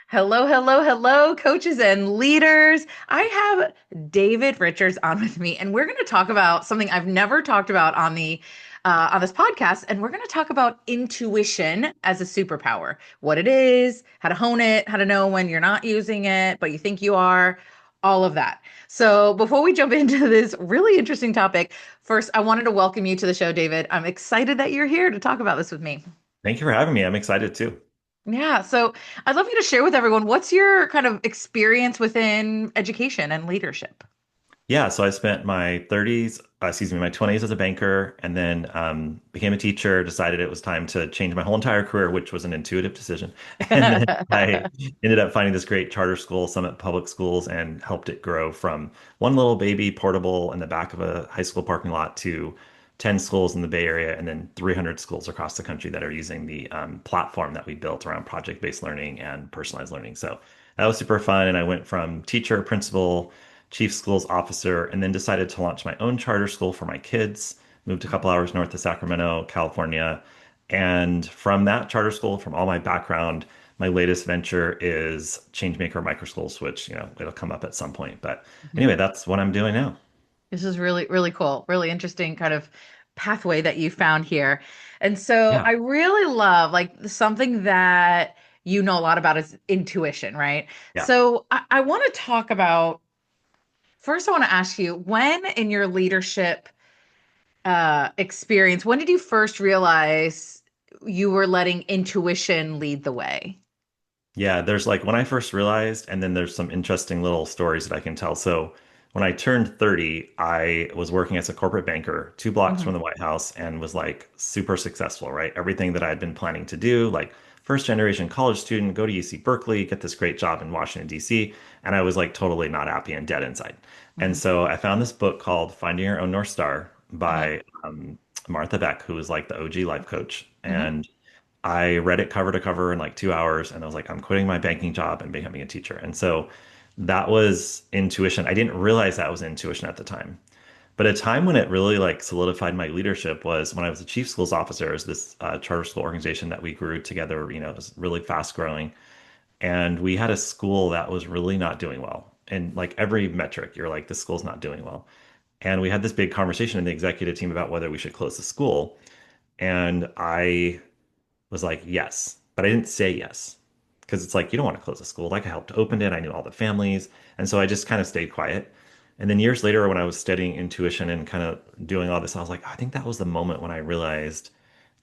Hello, hello, hello, coaches and leaders. I have David Richards on with me, and we're going to talk about something I've never talked about on this podcast, and we're going to talk about intuition as a superpower, what it is, how to hone it, how to know when you're not using it, but you think you are, all of that. So, before we jump into this really interesting topic, first, I wanted to welcome you to the show, David. I'm excited that you're here to talk about this with me. Thank you for having me. I'm excited too. Yeah, so I'd love you to share with everyone what's your kind of experience within education and leadership? Yeah, so I spent my 30s, my 20s as a banker, and then became a teacher, decided it was time to change my whole entire career, which was an intuitive decision. And then I ended up finding this great charter school, Summit Public Schools, and helped it grow from one little baby portable in the back of a high school parking lot to 10 schools in the Bay Area, and then 300 schools across the country that are using the platform that we built around project-based learning and personalized learning. So that was super fun. And I went from teacher, principal, chief schools officer, and then decided to launch my own charter school for my kids. Moved a couple hours north of Sacramento, California. And from that charter school, from all my background, my latest venture is Changemaker Microschools, which, it'll come up at some point. But Mhm. anyway, that's what I'm doing now. This is really, really cool. Really interesting kind of pathway that you found here. And so Yeah. I really love like something that you know a lot about is intuition, right? Yeah. So I want to talk about first, I want to ask you when in your leadership experience, when did you first realize you were letting intuition lead the way? Yeah, there's like when I first realized, and then there's some interesting little stories that I can tell. So when I turned 30, I was working as a corporate banker 2 blocks from Hmm. the White House and was like super successful, right? Everything that I had been planning to do, like first generation college student, go to UC Berkeley, get this great job in Washington, D.C. And I was like totally not happy and dead inside. And Hmm. so I found this book called Finding Your Own North Star Uh-huh. by Martha Beck, who was like the OG life coach. Hmm. And I read it cover to cover in like 2 hours, and I was like, I'm quitting my banking job and becoming a teacher. And so that was intuition. I didn't realize that was intuition at the time. But a time when it really like solidified my leadership was when I was the chief schools officer. Is this charter school organization that we grew together. It was really fast growing, and we had a school that was really not doing well. And like every metric, you're like, this school's not doing well. And we had this big conversation in the executive team about whether we should close the school. And I was like, yes. But I didn't say yes because it's like, you don't want to close a school. Like I helped open it, I knew all the families. And so I just kind of stayed quiet. And then years later, when I was studying intuition and kind of doing all this, I was like, I think that was the moment when I realized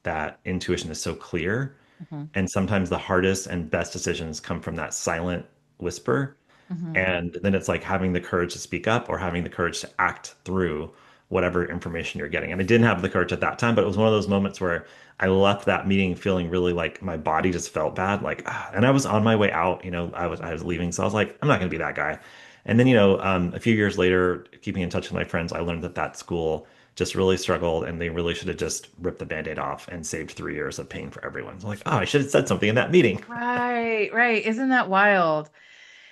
that intuition is so clear. Hmm. And sometimes the hardest and best decisions come from that silent whisper. Hmm. And then it's like having the courage to speak up or having the courage to act through whatever information you're getting. And I didn't have the courage at that time, but it was one of those moments where I left that meeting feeling really like my body just felt bad. Like, and I was on my way out, I was leaving. So I was like, I'm not going to be that guy. And then, a few years later, keeping in touch with my friends, I learned that that school just really struggled and they really should have just ripped the band-aid off and saved 3 years of pain for everyone. So I'm like, oh, I should have said something in that meeting. Right, right. Isn't that wild?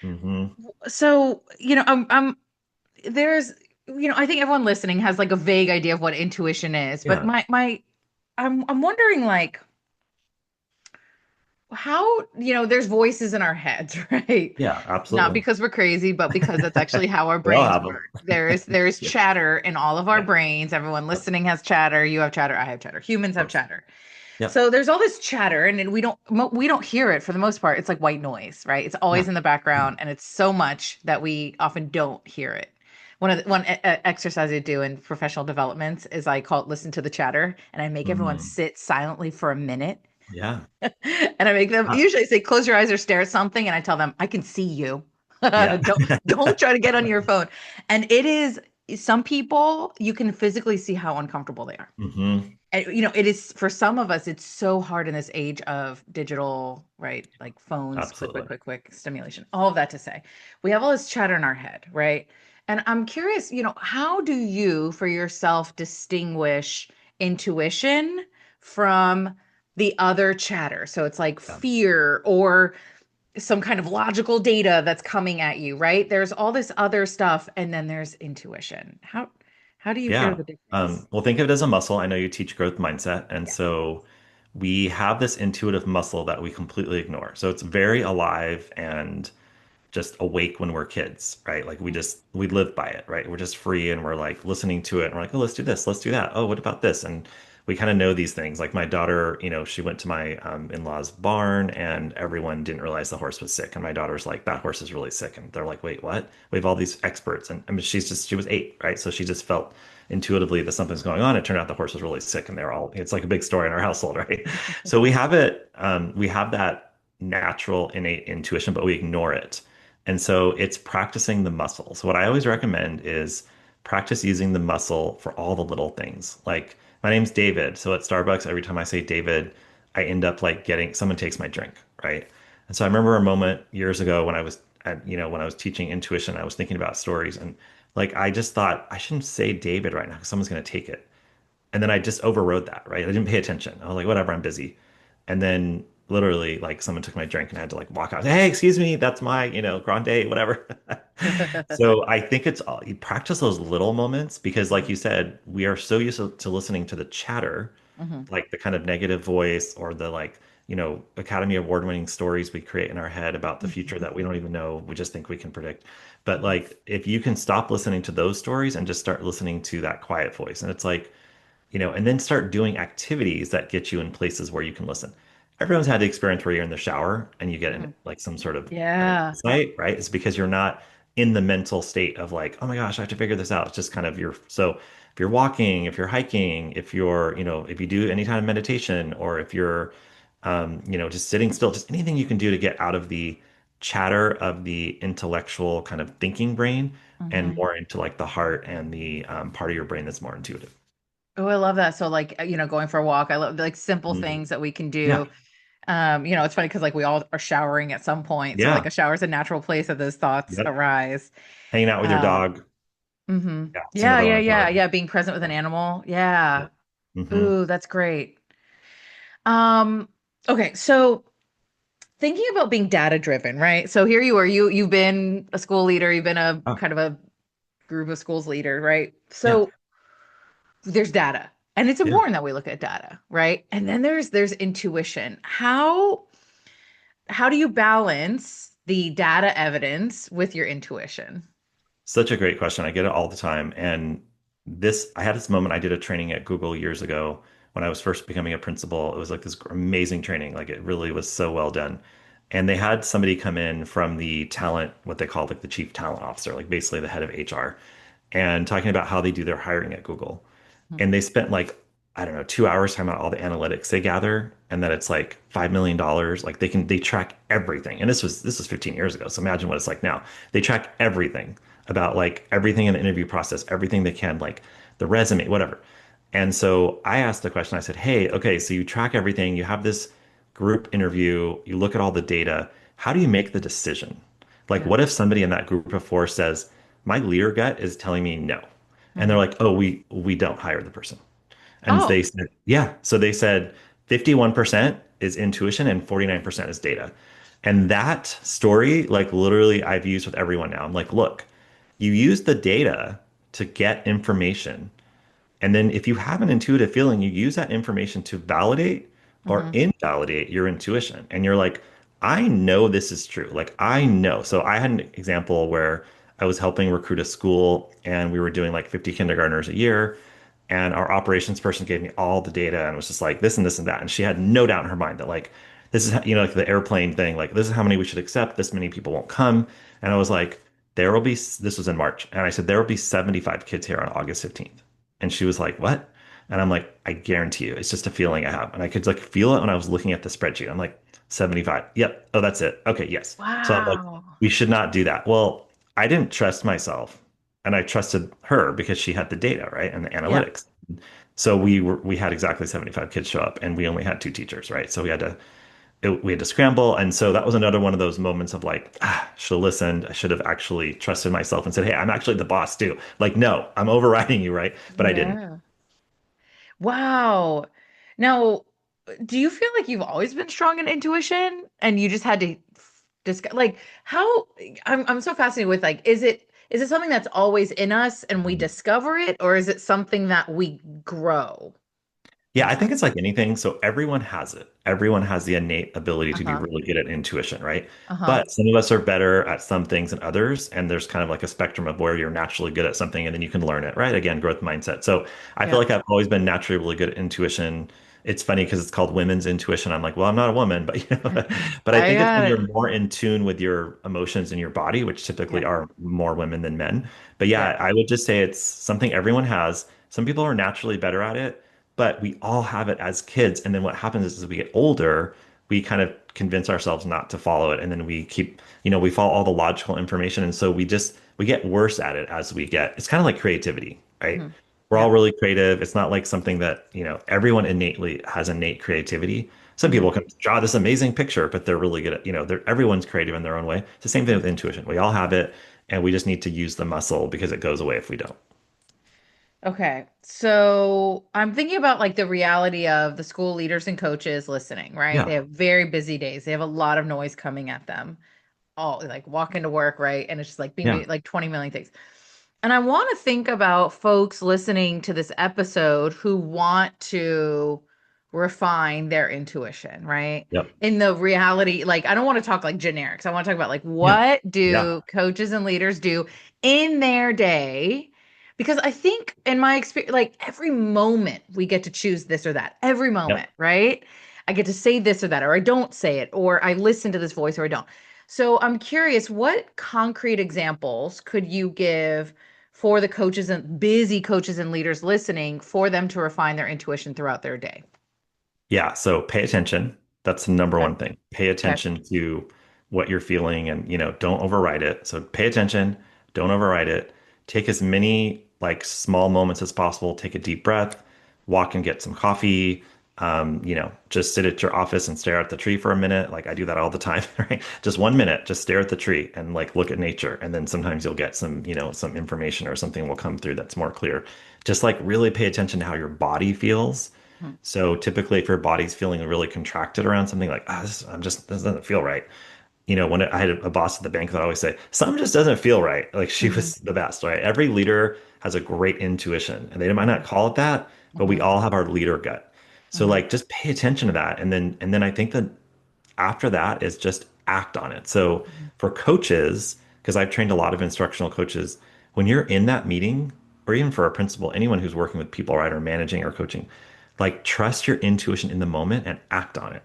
Hmm. So, there's, I think everyone listening has like a vague idea of what intuition is, but Yeah. I'm wondering like how, there's voices in our heads, right? Yeah, Not absolutely. because we're crazy, but because that's actually how our We all brains have them. work. There's Yeah. chatter in all of our Yeah. brains. Everyone Yep. listening has chatter. You have chatter. I have chatter. Humans Of have course. chatter. Yep. So there's all this chatter, and then we don't hear it for the most part. It's like white noise, right? It's Yeah. always in the background, and it's so much that we often don't hear it. One exercise I do in professional developments is I call it listen to the chatter, and I make everyone Mm. sit silently for a minute, Yeah. and I make them Ah, usually say close your eyes or stare at something, and I tell them I can see you. yeah. Don't try to get on your phone. And it is some people you can physically see how uncomfortable they are. Hmm. And, it is for some of us, it's so hard in this age of digital, right? Like phones, quick, quick, Absolutely. quick, quick stimulation, all of that to say. We have all this chatter in our head, right? And I'm curious, how do you for yourself distinguish intuition from the other chatter? So it's like Yeah. fear or some kind of logical data that's coming at you, right? There's all this other stuff, and then there's intuition. How do you hear Yeah. the difference? Well, think of it as a muscle. I know you teach growth mindset. And Yeah. so we have this intuitive muscle that we completely ignore. So it's very alive and just awake when we're kids, right? Like we live by it, right? We're just free and we're like listening to it and we're like, oh, let's do this, let's do that. Oh, what about this? And we kind of know these things. Like my daughter, she went to my in-laws barn and everyone didn't realize the horse was sick. And my daughter's like, that horse is really sick. And they're like, wait, what? We have all these experts. And I mean, she was 8, right? So she just felt intuitively that something's going on. It turned out the horse was really sick and it's like a big story in our household, right? So we have that natural innate intuition, but we ignore it. And so it's practicing the muscle. So what I always recommend is practice using the muscle for all the little things. Like my name's David. So at Starbucks, every time I say David, I end up like getting someone takes my drink, right? And so I remember a moment years ago when I was when I was teaching intuition, I was thinking about stories and like I just thought I shouldn't say David right now because someone's going to take it. And then I just overrode that, right? I didn't pay attention. I was like, whatever, I'm busy. And then literally, like, someone took my drink and I had to like walk out. Hey, excuse me, that's my, grande, whatever. So I think it's all you practice those little moments because, like you said, we are so used to listening to the chatter, Mhm. like the kind of negative voice or the like, Academy Award winning stories we create in our head about the future that we don't even know. We just think we can predict. But Mhm. like, if you can stop listening to those stories and just start listening to that quiet voice, and it's like, and then start doing activities that get you in places where you can listen. Everyone's had the experience where you're in the shower and you get in Mhm. like some sort of an Yeah. insight, right? It's because you're not in the mental state of like, oh my gosh, I have to figure this out. It's just kind of so if you're walking, if you're hiking, if you're, if you do any kind of meditation or if you're, just sitting still, just anything you can do to get out of the chatter of the intellectual kind of thinking brain and Mhm. more into like the heart and the part of your brain that's more intuitive. Oh, I love that. So like, going for a walk. I love like simple Mhm. things that we can Yeah. do. It's funny because like we all are showering at some point. So like Yeah. a shower is a natural place that those thoughts Yep. arise. Hanging out with your Um, dog. Yeah. Same yeah, with yeah, our yeah, garden. yeah. Being present with an Yeah. animal. Yeah. Yeah. Hmm. Ooh, that's great. Um, okay, so thinking about being data driven, right? So here you are, you've been a school leader, you've been a Oh, kind of a group of schools leader, right? yeah. So there's data. And it's Yeah. important that we look at data, right? And then there's intuition. How do you balance the data evidence with your intuition? Such a great question. I get it all the time. And I had this moment. I did a training at Google years ago when I was first becoming a principal. It was like this amazing training. Like it really was so well done. And they had somebody come in from the talent, what they call like the chief talent officer, like basically the head of HR, and talking about how they do their hiring at Google. And they spent like, I don't know, 2 hours talking about all the analytics they gather and that it's like $5 million. Like they track everything. And this was 15 years ago. So imagine what it's like now. They track everything about like everything in the interview process, everything they can, like the resume, whatever. And so I asked the question, I said, hey, okay, so you track everything, you have this group interview, you look at all the data. How do you make the decision? Like, Yeah. what if somebody in that group of 4 says, my leader gut is telling me no? And they're Mhm. like, oh, we don't hire the person. And Oh. they said, yeah. So they said 51% is intuition and 49% is data. And that story, like literally, I've used with everyone now. I'm like, look, you use the data to get information. And then if you have an intuitive feeling, you use that information to validate or Mhm. invalidate your intuition. And you're like, I know this is true. Like, I know. So I had an example where I was helping recruit a school and we were doing like 50 kindergartners a year. And our operations person gave me all the data and was just like this and this and that. And she had no doubt in her mind that like, this is, like the airplane thing, like, this is how many we should accept. This many people won't come. And I was like, this was in March. And I said, there will be 75 kids here on August 15th. And she was like, what? And I'm like, I guarantee you, it's just a feeling I have. And I could like feel it when I was looking at the spreadsheet. I'm like, 75. Yep. Oh, that's it. Okay. Yes. So I'm like, Wow. we should not do that. Well, I didn't trust myself and I trusted her because she had the data, right? And the Yeah. analytics. So we had exactly 75 kids show up and we only had 2 teachers, right? So we had to scramble. And so that was another one of those moments of like, should have listened. I should have actually trusted myself and said, hey, I'm actually the boss too. Like, no, I'm overriding you, right? But I didn't. Yeah. Wow. Now, do you feel like you've always been strong in intuition and you just had to discuss like how I'm so fascinated with like is it something that's always in us and we discover it or is it something that we grow? Yeah, I think it's like anything. So everyone has it. Everyone has the innate ability to be Uh-huh. really good at intuition, right? Uh-huh. But some of us are better at some things than others. And there's kind of like a spectrum of where you're naturally good at something and then you can learn it, right? Again, growth mindset. So I feel Yeah. like I've always been naturally really good at intuition. It's funny because it's called women's intuition. I'm like, well, I'm not a woman, but but I I think it's got when it. you're more in tune with your emotions in your body, which typically Yeah. are more women than men. But Yeah. yeah, I would just say it's something everyone has. Some people are naturally better at it, but we all have it as kids. And then what happens is, as we get older, we kind of convince ourselves not to follow it. And then we keep, we follow all the logical information. And so we get worse at it as we get, it's kind of like creativity, right? Mhm. We're all Yeah. really creative. It's not like something that, everyone innately has innate creativity. Some Hmm. people can draw this amazing picture, but they're really good at, everyone's creative in their own way. It's the same thing with intuition. We all have it, and we just need to use the muscle because it goes away if we don't. Okay. So I'm thinking about like the reality of the school leaders and coaches listening, right? They Yeah. have very busy days. They have a lot of noise coming at them. All like walk into work, right? And it's just like being Yeah. like 20 million things. And I want to think about folks listening to this episode who want to refine their intuition, right? Yep. In the reality, like I don't want to talk like generics. I want to talk about like Yeah. what Yeah. do coaches and leaders do in their day? Because I think in my experience, like every moment we get to choose this or that, every moment, Yep. right? I get to say this or that, or I don't say it, or I listen to this voice or I don't. So I'm curious, what concrete examples could you give for the coaches and busy coaches and leaders listening for them to refine their intuition throughout their day? Yeah, so pay attention. That's the number Okay. one thing. Pay Okay. attention to what you're feeling and, don't override it. So pay attention, don't override it. Take as many like small moments as possible. Take a deep breath, walk and get some coffee. Just sit at your office and stare at the tree for a minute. Like I do that all the time, right? Just 1 minute, just stare at the tree and like look at nature. And then sometimes you'll get some information or something will come through that's more clear. Just like really pay attention to how your body feels. Mhm. So typically, if your body's feeling really contracted around something like, this doesn't feel right. When I had a boss at the bank that I always say, something just doesn't feel right. Like she Mhm. was the best, right? Every leader has a great intuition and they might not call it that, but we Mhm. all have our leader gut. So Mhm. like, just pay attention to that. And then I think that after that is just act on it. So Mhm. for coaches, because I've trained a lot of instructional coaches, when you're in that meeting, or even for a principal, anyone who's working with people, right, or managing or coaching, like trust your intuition in the moment and act on it.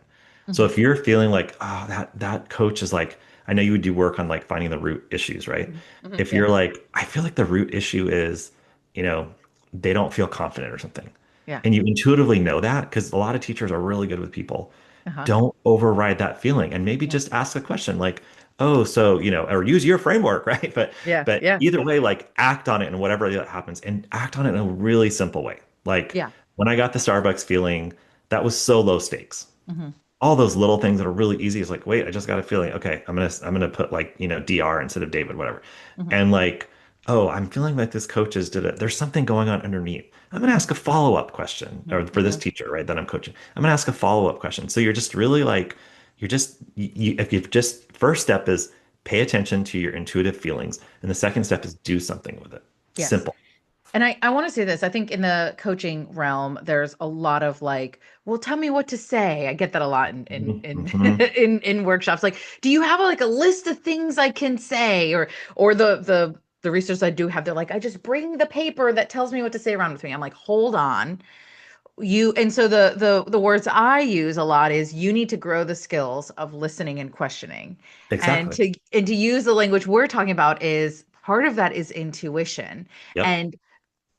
So Mhm. if you're feeling like, oh, that coach is like, I know you would do work on like finding the root issues, right? Mhm. Mhm. If Yeah. you're like, I feel like the root issue is, you know, they don't feel confident or something. Yeah. And you intuitively know that because a lot of teachers are really good with people, Uh-huh. don't override that feeling and maybe Yeah. just ask a question like, oh, so, or use your framework, right? But Yeah. but Yeah. either way, like act on it and whatever that happens and act on it in a really simple way. Like Yeah. when I got the Starbucks feeling, that was so low stakes. Mhm. All those little things that are really easy is like, wait, I just got a feeling. Okay, I'm gonna put like, DR instead of David, whatever. Mhm. And like, oh, I'm feeling like this coach is did it. There's something going on underneath. I'm gonna Mhm. ask a follow-up question, Mhm. or for this Mhm. teacher, right, that I'm coaching. I'm gonna ask a follow-up question. So you're just really like, if you just first step is pay attention to your intuitive feelings, and the second step is do something with it. Yes. Simple. And I want to say this. I think in the coaching realm, there's a lot of like, well, tell me what to say. I get that a lot in Hmm. in workshops. Like, do you have like a list of things I can say? Or the research I do have, they're like, I just bring the paper that tells me what to say around with me. I'm like, hold on. You and so the words I use a lot is you need to grow the skills of listening and questioning. And Exactly. to use the language we're talking about is part of that is intuition. Yep. And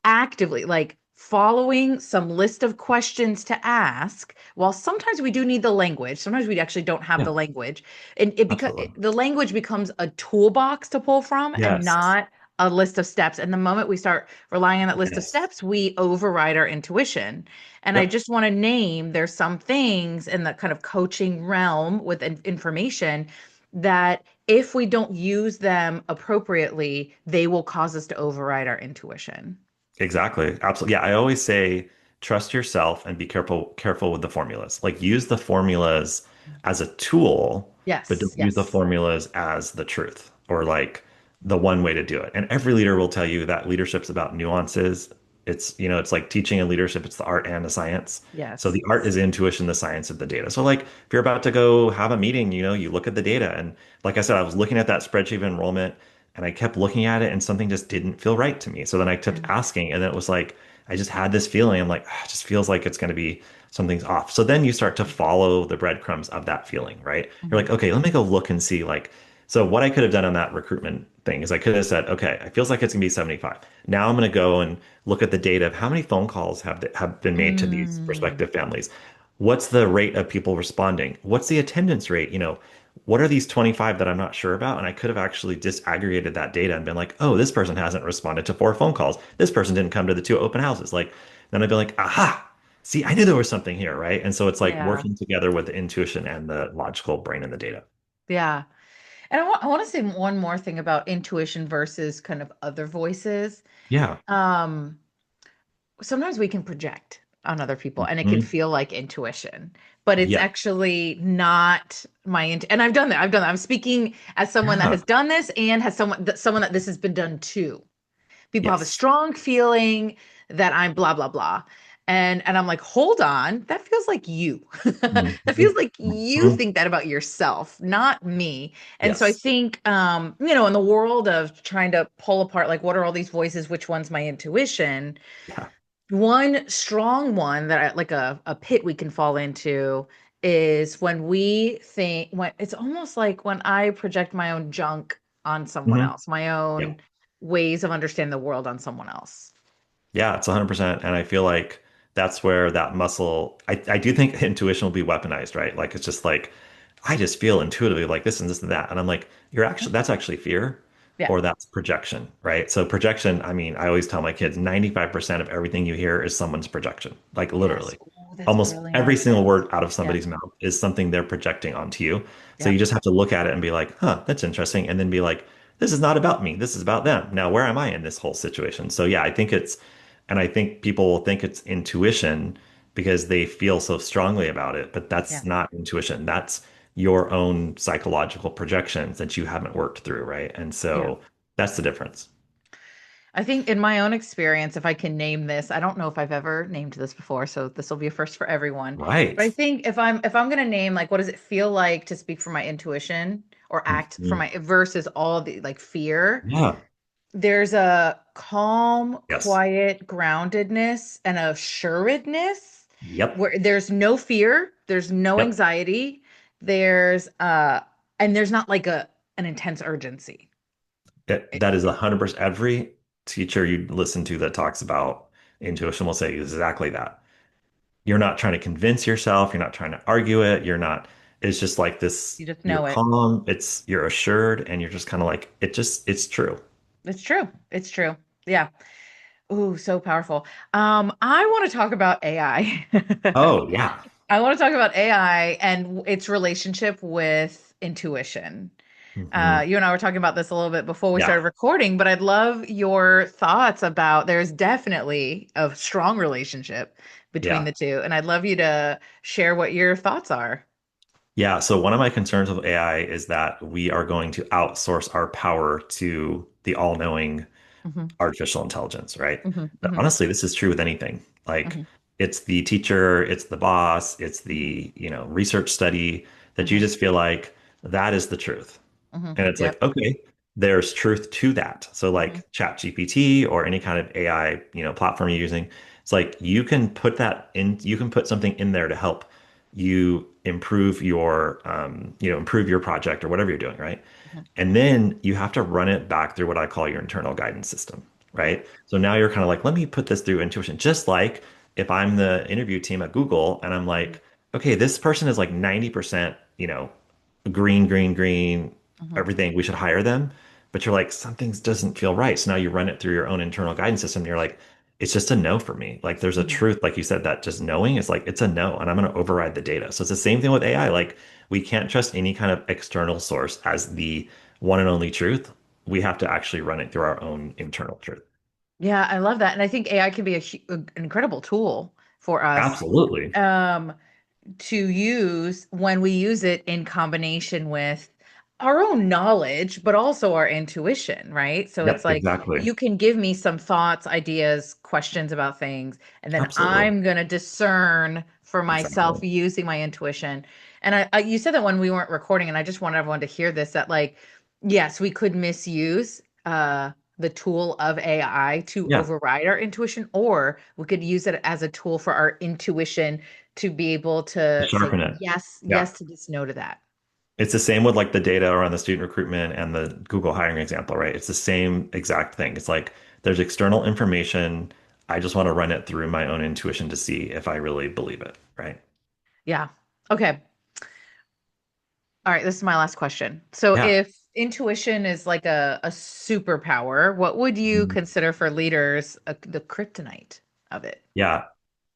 actively like following some list of questions to ask while sometimes we do need the language, sometimes we actually don't have Yeah. the language, and it because Absolutely. the language becomes a toolbox to pull from and Yes. not a list of steps. And the moment we start relying on that list of Yes. steps, we override our intuition. And I Yep. just want to name there's some things in the kind of coaching realm with information that if we don't use them appropriately, they will cause us to override our intuition. Exactly. Absolutely. Yeah, I always say trust yourself and be careful with the formulas. Like use the formulas as a tool, but Yes, don't use the yes. formulas as the truth or like the one way to do it. And every leader will tell you that leadership's about nuances. it's like teaching and leadership. It's the art and the science. So Yes. the art is intuition, the science of the data. So like if you're about to go have a meeting, you look at the data. And like I said, I was looking at that spreadsheet of enrollment and I kept looking at it and something just didn't feel right to me. So then I kept Mm, asking and then it was like, I just had this feeling. I'm like, it just feels like it's going to be something's off. So then you start to follow the breadcrumbs of that feeling, right? You're mhm, like, okay, let me go look and see like, so what I could have done on that recruitment thing is I could have said, okay, it feels like it's gonna be 75. Now I'm gonna go and look at the data of how many phone calls have been made to these mm, prospective families. What's the rate of people responding? What's the attendance rate? What are these 25 that I'm not sure about? And I could have actually disaggregated that data and been like, oh, this person hasn't responded to 4 phone calls. This person didn't come to the 2 open houses. Like, then I'd be like, aha, see, I knew there was something here, right? And so it's like yeah. working together with the intuition and the logical brain and the data. Yeah. And I want to say one more thing about intuition versus kind of other voices. Yeah. Um, Sometimes we can project on other people and it can Mhm. feel like intuition, but it's Yeah. actually not and I've done that. I've done that. I'm speaking as someone that Yeah. has done this and has someone that this has been done to. People have a Yes. strong feeling that I'm blah blah blah. And I'm like, hold on, that feels like you. Mhm. That feels like you Mhm. think that about yourself, not me. And so I Yes. think in the world of trying to pull apart like what are all these voices, which one's my intuition, Yeah. one strong one that like a pit we can fall into is when we think when it's almost like when I project my own junk on someone Hmm. else, my Yeah. own ways of understanding the world on someone else. Yeah, it's 100%. And I feel like that's where that muscle, I do think intuition will be weaponized, right? Like it's just like, I just feel intuitively like this and this and that. And I'm like, that's actually fear Yeah. or that's projection, right? So projection, I mean, I always tell my kids 95% of everything you hear is someone's projection, like Yes. literally. Oh, that's Almost every brilliant. single word out of Yeah. somebody's mouth is something they're projecting onto you. So Yeah. you just have to look at it and be like, huh, that's interesting. And then be like, this is not about me. This is about them. Now, where am I in this whole situation? So yeah, and I think people will think it's intuition because they feel so strongly about it, but Yeah. that's not intuition. That's your own psychological projections that you haven't worked through, right? And Yeah. so that's the difference. I think in my own experience, if I can name this, I don't know if I've ever named this before, so this will be a first for everyone. But I Right. think if I'm going to name like what does it feel like to speak for my intuition or act for Mhm. my versus all the like fear, Yeah. there's a calm, Yes. quiet groundedness and assuredness Yep. where there's no fear, there's no Yep. anxiety, there's and there's not like a an intense urgency. That is 100%. Every teacher you listen to that talks about intuition will say exactly that. You're not trying to convince yourself. You're not trying to argue it. It's just like this, You just you're know it. calm, you're assured, and you're just kind of like, it's true. It's true. It's true. Yeah. Ooh, so powerful. I want to talk about AI. Oh, yeah. I want to talk about AI and its relationship with intuition. Hmm. You and I were talking about this a little bit before we Yeah. started recording, but I'd love your thoughts about there's definitely a strong relationship between Yeah. the two, and I'd love you to share what your thoughts are. Yeah. So one of my concerns with AI is that we are going to outsource our power to the all-knowing Hmm. artificial intelligence, right? Hmm. But Hmm. honestly, this is true with anything. Like Hmm. it's the teacher, it's the boss, it's the research study that you Hmm. just feel like that is the truth. Hmm. And it's like, Yep. okay, there's truth to that. So Hmm. like ChatGPT or any kind of AI platform you're using, it's like you can put something in there to help you improve your project or whatever you're doing, right? Hmm. And then you have to run it back through what I call your internal guidance system, Yep. right? So now you're kind of like, let me put this through intuition. Just like if I'm the interview team at Google and I'm Hmm. like, okay, this person is like 90%, green, green, green, Hmm. everything, we should hire them. But you're like, something doesn't feel right. So now you run it through your own internal guidance system. And you're like, it's just a no for me. Like there's a Hmm. truth, like you said, that just knowing is like, it's a no, and I'm going to override the data. So it's the same thing with AI. Like we can't trust any kind of external source as the one and only truth. We have to actually run it through our own internal truth. Yeah, I love that, and I think AI can be an incredible tool for us. Absolutely. Um, to use when we use it in combination with our own knowledge, but also our intuition, right? So it's Yep, like exactly. you can give me some thoughts, ideas, questions about things, and then Absolutely. I'm going to discern for myself Exactly. using my intuition. And you said that when we weren't recording, and I just want everyone to hear this that, like, yes, we could misuse the tool of AI to Yeah, override our intuition, or we could use it as a tool for our intuition to be able to to say sharpen it. yes, Yeah. yes to this, no to that. It's the same with like the data around the student recruitment and the Google hiring example, right? It's the same exact thing. It's like there's external information. I just want to run it through my own intuition to see if I really believe it, right? Yeah. Okay. All right, this is my last question. So, Yeah. if intuition is like a superpower, what would you Mhm. consider for leaders the kryptonite of it? Yeah.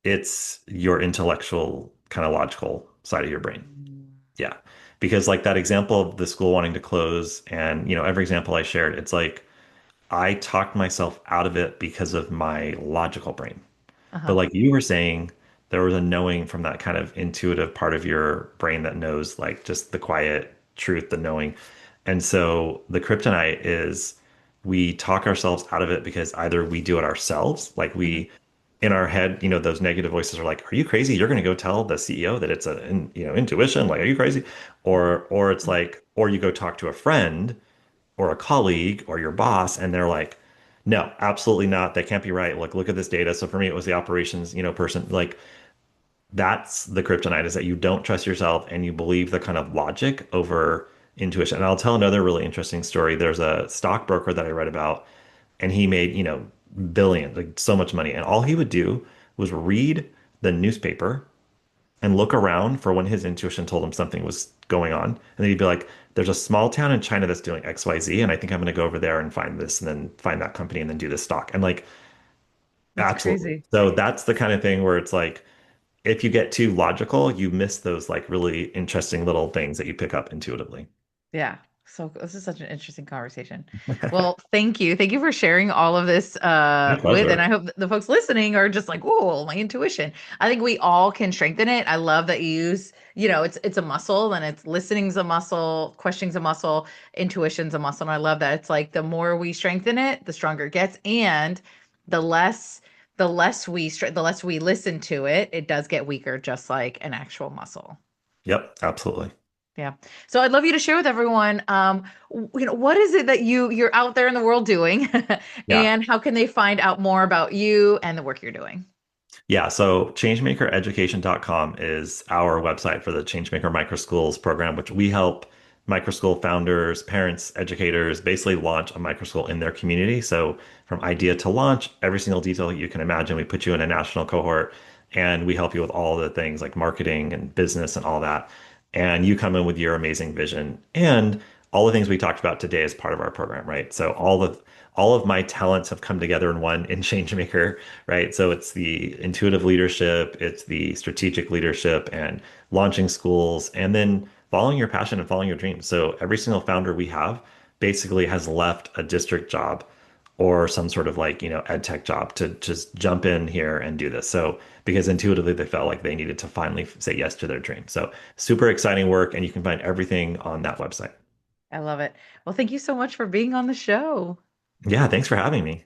It's your intellectual kind of logical side of your brain. Mm. Yeah. Because like that example of the school wanting to close and, every example I shared, it's like I talked myself out of it because of my logical brain. But Uh-huh. like you were saying, there was a knowing from that kind of intuitive part of your brain that knows like just the quiet truth, the knowing. And so the kryptonite is we talk ourselves out of it because either we do it ourselves, like Hmm. we in our head, those negative voices are like, "Are you crazy? You're going to go tell the CEO that it's intuition? Like, are you crazy?" Or it's like, or you go talk to a friend or a colleague or your boss, and they're like, no, absolutely not. That can't be right. Look at this data. So for me, it was the operations, person. Like that's the kryptonite is that you don't trust yourself and you believe the kind of logic over intuition. And I'll tell another really interesting story. There's a stockbroker that I read about, and he made, billions, like so much money. And all he would do was read the newspaper and look around for when his intuition told him something was going on. And then he'd be like, there's a small town in China that's doing XYZ, and I think I'm going to go over there and find this and then find that company and then do this stock. And like, That's absolutely. crazy. So that's the kind of thing where it's like, if you get too logical, you miss those like really interesting little things that you pick up intuitively. Yeah. So this is such an interesting conversation. Well, thank you. Thank you for sharing all of this My with, and I pleasure. hope that the folks listening are just like, whoa, my intuition. I think we all can strengthen it. I love that you use, it's a muscle and it's listening's a muscle, questioning's a muscle, intuition's a muscle. And I love that. It's like the more we strengthen it, the stronger it gets. And the less the less we listen to it, it does get weaker, just like an actual muscle. Yep, absolutely. Yeah. So I'd love you to share with everyone, what is it that you're out there in the world doing, Yeah. and how can they find out more about you and the work you're doing? Yeah, so changemakereducation.com is our website for the Changemaker Micro Schools program, which we help micro school founders, parents, educators basically launch a micro school in their community. So from idea to launch, every single detail you can imagine, we put you in a national cohort and we help you with all the things like marketing and business and all that. And you come in with your amazing vision and all the things we talked about today as part of our program, right? So all of my talents have come together in one in Changemaker, right? So it's the intuitive leadership, it's the strategic leadership and launching schools, and then following your passion and following your dreams. So every single founder we have basically has left a district job or some sort of like, ed tech job to just jump in here and do this. So because intuitively they felt like they needed to finally say yes to their dream. So super exciting work, and you can find everything on that website. I love it. Well, thank you so much for being on the show. Yeah, thanks for having me.